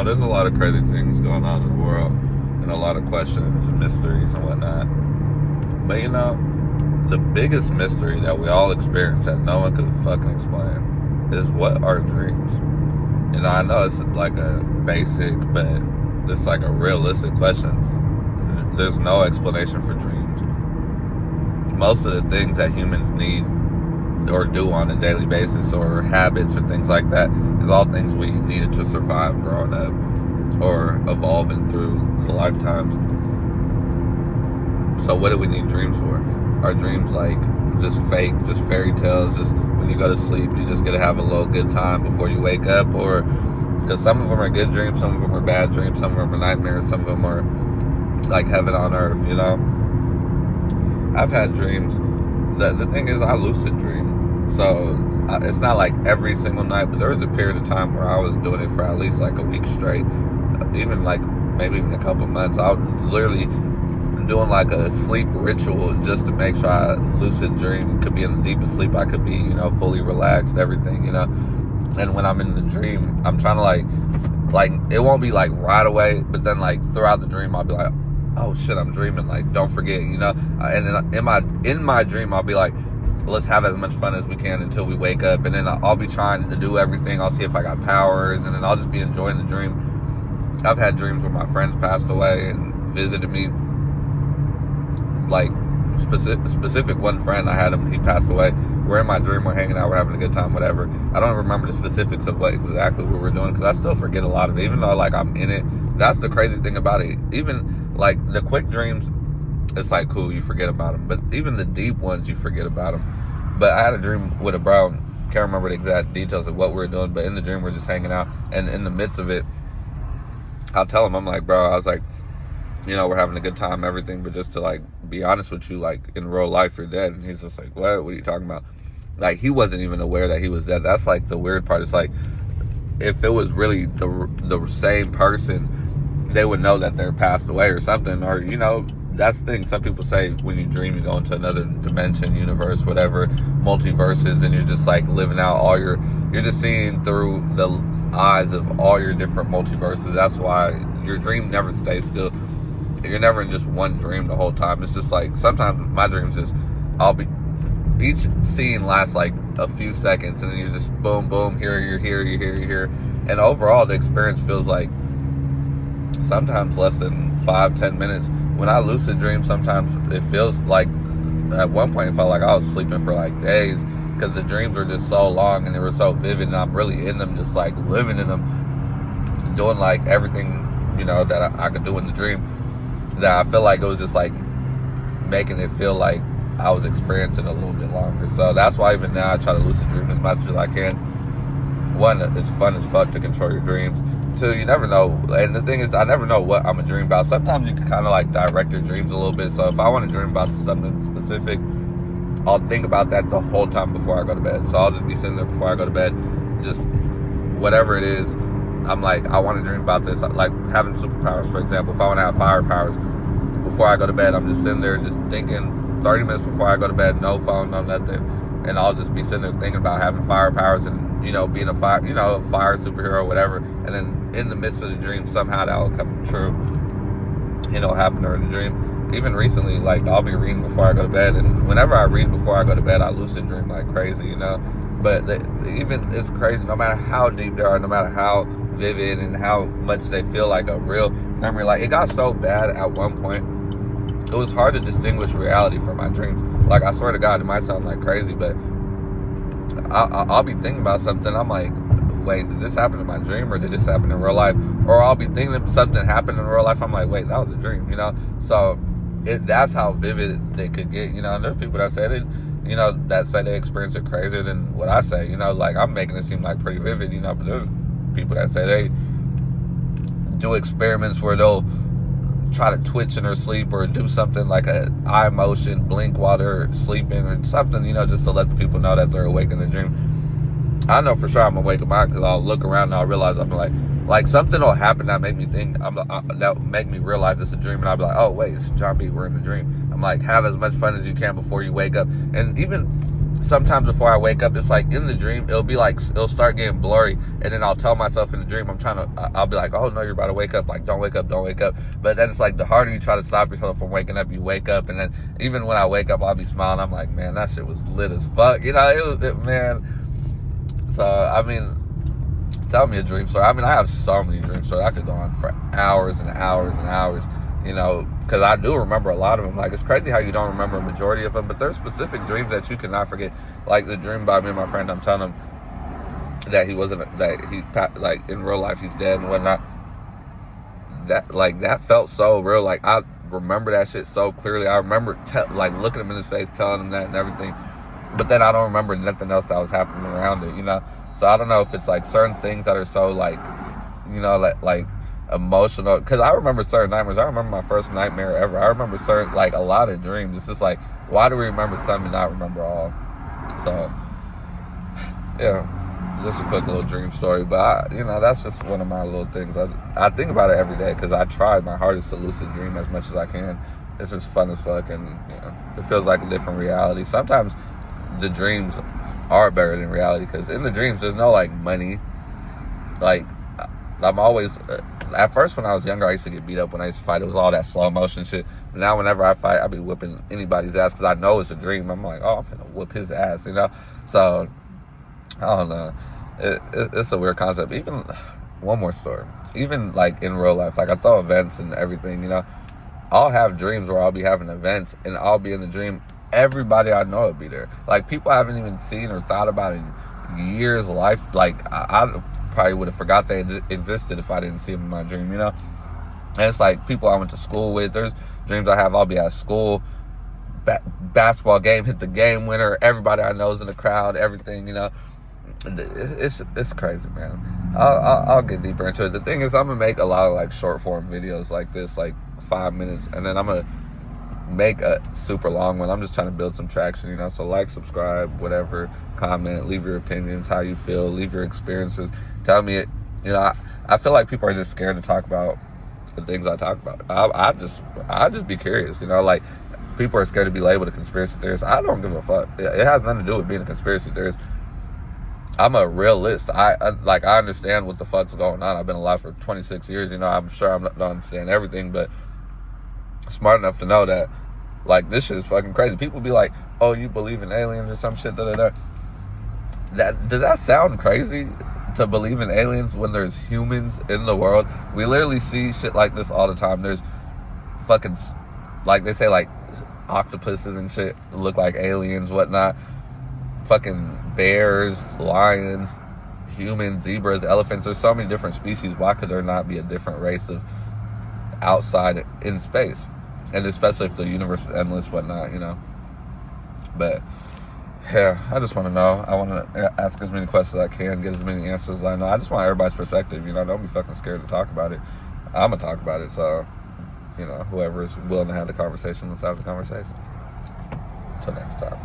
there's a lot of crazy things going on in the world and a lot of questions and mysteries and whatnot. But the biggest mystery that we all experience that no one could fucking explain is what are dreams? I know it's like a basic, but it's like a realistic question. There's no explanation for dreams. Most of the things that humans need or do on a daily basis, or habits or things like that, is all things we needed to survive growing up or evolving through the lifetimes. So what do we need dreams for? Are dreams like just fake, just fairy tales, just when you go to sleep you just get to have a little good time before you wake up? Or because some of them are good dreams, some of them are bad dreams, some of them are nightmares, some of them are like heaven on earth. I've had dreams. The thing is, I lucid dream, so it's not like every single night, but there was a period of time where I was doing it for at least like a week straight, even like maybe even a couple months. I was literally doing like a sleep ritual just to make sure I lucid dream, could be in the deepest sleep I could be, fully relaxed, everything, and when I'm in the dream, I'm trying to like it won't be like right away, but then like throughout the dream I'll be like, oh shit, I'm dreaming, like don't forget, and then in my dream I'll be like, let's have as much fun as we can until we wake up, and then I'll be trying to do everything. I'll see if I got powers, and then I'll just be enjoying the dream. I've had dreams where my friends passed away and visited me, like specific one friend, I had him, he passed away. We're in my dream, we're hanging out, we're having a good time, whatever. I don't remember the specifics of what exactly we were doing, because I still forget a lot of it, even though like I'm in it. That's the crazy thing about it. Even like the quick dreams, it's like cool, you forget about them, but even the deep ones, you forget about them. But I had a dream with a bro, can't remember the exact details of what we were doing, but in the dream we're just hanging out, and in the midst of it, I'll tell him, I'm like, bro, I was like, we're having a good time, everything, but just to like be honest with you, like in real life you're dead. And he's just like, what are you talking about? Like he wasn't even aware that he was dead. That's like the weird part. It's like if it was really the same person, they would know that they're passed away or something. Or that's the thing, some people say when you dream you go into another dimension, universe, whatever, multiverses, and you're just like living out you're just seeing through the eyes of all your different multiverses. That's why your dream never stays still. You're never in just one dream the whole time. It's just like sometimes my dreams just, each scene lasts like a few seconds, and then you're just boom boom, here you're here, and overall the experience feels like sometimes less than 5-10 minutes. When I lucid dream, sometimes it feels like, at one point it felt like I was sleeping for like days, because the dreams were just so long and they were so vivid, and I'm really in them, just like living in them, doing like everything that I could do in the dream, that I feel like it was just like making it feel like I was experiencing a little bit longer. So that's why even now I try to lucid dream as much as I can. One, it's fun as fuck to control your dreams. Two, you never know, and the thing is, I never know what I'm gonna dream about. Sometimes you can kind of like direct your dreams a little bit. So if I want to dream about something specific, I'll think about that the whole time before I go to bed. So I'll just be sitting there before I go to bed, just whatever it is, I'm like, I want to dream about this, like having superpowers, for example. If I want to have fire powers, before I go to bed, I'm just sitting there just thinking 30 minutes before I go to bed, no phone, no nothing, and I'll just be sitting there thinking about having fire powers and being a fire superhero or whatever. And then in the midst of the dream, somehow that will come true, happen during the dream. Even recently, like I'll be reading before I go to bed, and whenever I read before I go to bed, I lucid dream like crazy, But even it's crazy, no matter how deep they are, no matter how vivid and how much they feel like a real memory. Like it got so bad at one point, it was hard to distinguish reality from my dreams. Like I swear to God, it might sound like crazy, but I'll be thinking about something, I'm like, wait, did this happen in my dream or did this happen in real life? Or I'll be thinking that something happened in real life, I'm like, wait, that was a dream, So that's how vivid they could get, and there's people that say that say they experience it crazier than what I say, like I'm making it seem like pretty vivid, but there's people that say they do experiments where they'll try to twitch in their sleep or do something like a eye motion, blink while they're sleeping or something, just to let the people know that they're awake in the dream. I know for sure I'm awake in mine, because I'll look around and I'll realize I'm like something will happen that make me think, that make me realize it's a dream, and I'll be like, oh wait, it's John B, we're in the dream. I'm like, have as much fun as you can before you wake up. And even sometimes before I wake up, it's like in the dream, it'll be like, it'll start getting blurry, and then I'll tell myself in the dream, I'll be like, oh no, you're about to wake up, like don't wake up, don't wake up. But then it's like the harder you try to stop yourself from waking up, you wake up, and then even when I wake up, I'll be smiling. I'm like, man, that shit was lit as fuck, man. So I mean, tell me a dream story. I mean, I have so many dream stories. I could go on for hours and hours and hours, because I do remember a lot of them. Like, it's crazy how you don't remember a majority of them, but there's specific dreams that you cannot forget. Like the dream about me and my friend, I'm telling him that like in real life he's dead and whatnot. That felt so real. Like, I remember that shit so clearly. I remember like looking him in his face, telling him that and everything. But then I don't remember nothing else that was happening around it, So I don't know if it's like certain things that are so like emotional. Because I remember certain nightmares. I remember my first nightmare ever. I remember a lot of dreams. It's just like, why do we remember some and not remember all? So yeah, just a quick little dream story. But that's just one of my little things. I think about it every day because I try my hardest to lucid dream as much as I can. It's just fun as fuck, and it feels like a different reality. Sometimes the dreams are better than reality, because in the dreams there's no like money. Like, I'm always at first when I was younger, I used to get beat up when I used to fight. It was all that slow motion shit. But now whenever I fight, I be whipping anybody's ass because I know it's a dream. I'm like, oh, I'm finna whoop his ass, So I don't know. It's a weird concept. Even one more story. Even like in real life, like I throw events and everything. I'll have dreams where I'll be having events and I'll be in the dream. Everybody I know will be there. Like, people I haven't even seen or thought about in years of life. Like, I probably would have forgot they existed if I didn't see them in my dream, And it's like people I went to school with. There's dreams I have, I'll be at school, basketball game, hit the game winner, everybody I know is in the crowd, everything, It's crazy, man. I'll get deeper into it. The thing is, I'm gonna make a lot of like short form videos like this, like 5 minutes, and then I'm gonna make a super long one. I'm just trying to build some traction, So like, subscribe, whatever, comment, leave your opinions, how you feel, leave your experiences. Tell me it. I feel like people are just scared to talk about the things I talk about. I just be curious, Like, people are scared to be labeled a conspiracy theorist. I don't give a fuck. It has nothing to do with being a conspiracy theorist. I'm a realist. I understand what the fuck's going on. I've been alive for 26 years. I'm sure I don't understand everything, but smart enough to know that, like, this shit is fucking crazy. People be like, oh, you believe in aliens or some shit, Does that sound crazy, to believe in aliens when there's humans in the world? We literally see shit like this all the time. There's fucking, like, they say, like, octopuses and shit look like aliens, whatnot. Fucking bears, lions, humans, zebras, elephants. There's so many different species. Why could there not be a different race of outside in space? And especially if the universe is endless, whatnot, But yeah, I just want to know. I want to ask as many questions as I can, get as many answers as I know. I just want everybody's perspective, Don't be fucking scared to talk about it. I'm gonna talk about it, so whoever is willing to have the conversation, let's have the conversation. Till next time.